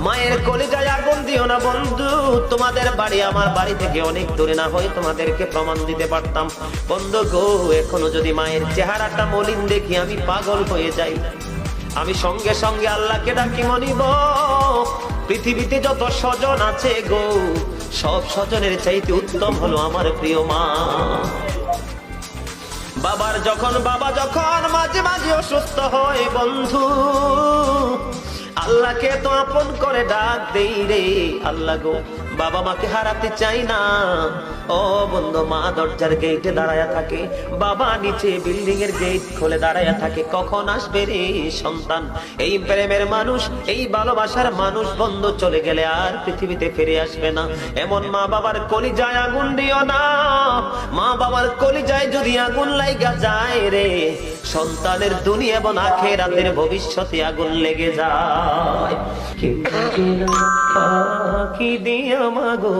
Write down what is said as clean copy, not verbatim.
মায়ের কলিজায় আগুন দিও না বন্ধু। তোমাদের বাড়ি আমার বাড়ি থেকে অনেক দূরে না হয় তোমাদেরকে প্রমাণ দিতে পারতাম। বন্ধু গো, এখনো যদি মায়ের চেহারাটা মলিন দেখি আমি পাগল হয়ে যাই। আমি সঙ্গে সঙ্গে আল্লাহকে ডাকি, মনিব পৃথিবীতে যত স্বজন আছে গো, সব স্বজনের চাইতে উত্তম হলো আমার প্রিয় মা। বাবা যখন মাঝে মাঝে অসুস্থ হয় বন্ধু, আল্লাহকে তো আপন করে ডাক দেই রে। আল্লাহ গো, বাবা মাকে হারাতে চাই না। ও বন্ধু, মা দরজার গেটে দাঁড়ায়া থাকে, বাবা নিচে বিল্ডিং এর গেট খুলে দাঁড়ায়া থাকে, কখন আসবে রে সন্তান। এই প্রেমের মানুষ, এই ভালোবাসার মানুষ বন্ধু চলে গেলে আর পৃথিবীতে ফিরে আসবে না। এমন মা বাবার কলিজায় আগুন দিও না। মা বাবার কলিজায় যদি আগুন লাইগা যায় রে, সন্তানের দুনিয়া এবং আখিরাতের ভবিষ্যতে আগুন লেগে যায়। কি দিয়া মাগো